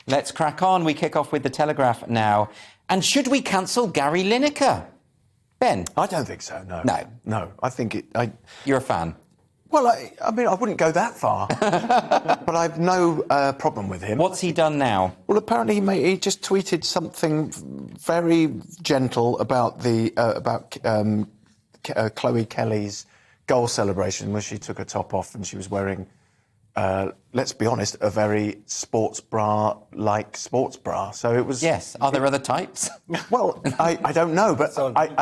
Let's crack on. We kick off with the Telegraph now. And should we cancel Gary Lineker? Ben? I don't think so, no. No, I think You're a fan? Well, I mean, I wouldn't go that far, but I've no problem with him. What's he done now? Well, apparently he just tweeted something very gentle about Chloe Kelly's goal celebration where she took her top off and she was wearing, let's be honest, a very sports bra-like sports bra. So it was... Yes. Are there other types? Well, I don't know, but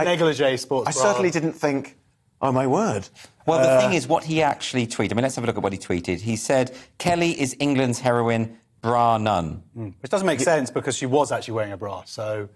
negligee sports I bra. certainly didn't think, oh, my word. Well, the thing is, what he actually tweeted... I mean, let's have a look at what he tweeted. He said, Kelly is England's heroine, bra none. Which doesn't make sense because she was actually wearing a bra, so...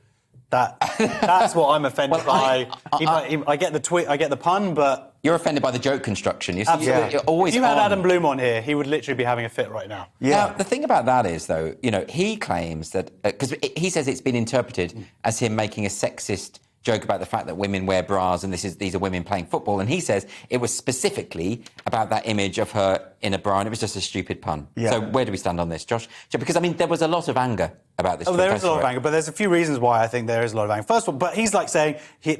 That's what I'm offended by. I get the tweet, I get the pun, but... You're offended by the joke construction. You Absolutely. always if you had on. Adam Bloom on here, he would literally be having a fit right now. Yeah. Now, the thing about that is, though, he claims that... Because he says it's been interpreted as him making a sexist joke about the fact that women wear bras and these are women playing football. And he says it was specifically about that image of her in a bra and it was just a stupid pun. Yeah. So where do we stand on this, Josh? Because, I mean, there was a lot of anger about this. Oh, there is a lot of anger, but there's a few reasons why I think there is a lot of anger. First of all, but he's like saying, he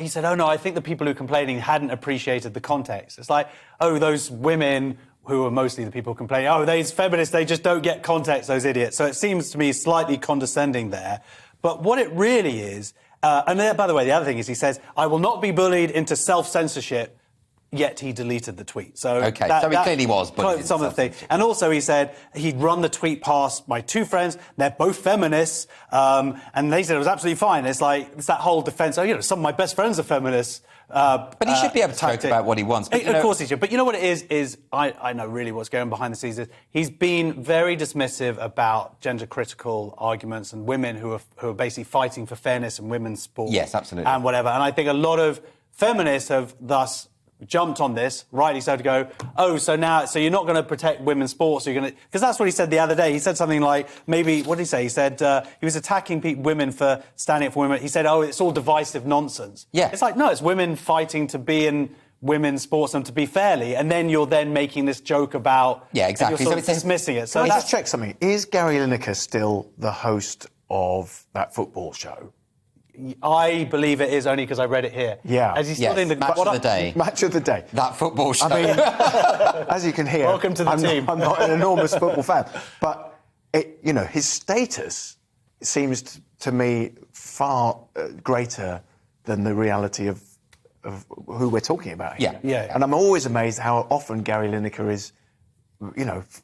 said, oh, no, I think the people who are complaining hadn't appreciated the context. It's like, oh, those women who are mostly the people complaining, oh, these feminists, they just don't get context, those idiots. So it seems to me slightly condescending there. But what it really is... and by the way, the other thing is he says, I will not be bullied into self-censorship, yet he deleted the tweet. So OK, so he clearly was bullied. Some of the things. And also he said he'd run the tweet past my two friends, they're both feminists, and they said it was absolutely fine. It's that whole defence, some of my best friends are feminists. But he should be able to talk about what he wants. But, of course he should. But you know what it is I know really what's going on behind the scenes is he's been very dismissive about gender-critical arguments and women who are basically fighting for fairness in women's sport. Yes, absolutely. And whatever. And I think a lot of feminists have thus jumped on this, rightly so, to go, oh, so you're not going to protect women's sports, so you're going to... Because that's what he said the other day. He said something like, maybe, what did he say? He said he was attacking women for standing up for women. He said, oh, it's all divisive nonsense. Yeah. It's like, no, it's women fighting to be in women's sports and to be fairly, and then you're then making this joke about... Yeah, exactly. You're dismissing it. So let's check something. Is Gary Lineker still the host of that football show? I believe it is only because I read it here. Yeah. As he's still in the match of the day. Match of the day. That football show. I mean, as you can hear, welcome to the team. I'm not an enormous football fan, but his status seems to me far greater than the reality of who we're talking about here. Yeah. And I'm always amazed how often Gary Lineker is,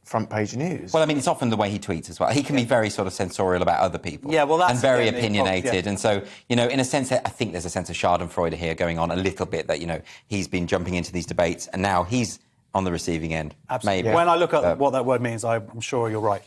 front page news. Well, I mean, it's often the way he tweets as well. He can be very sort of censorial about other people. Yeah, well, that's... And very opinionated. And so, in a sense, I think there's a sense of schadenfreude here going on a little bit that, he's been jumping into these debates and now he's on the receiving end. Absolutely. Maybe. When I look at what that word means, I'm sure you're right.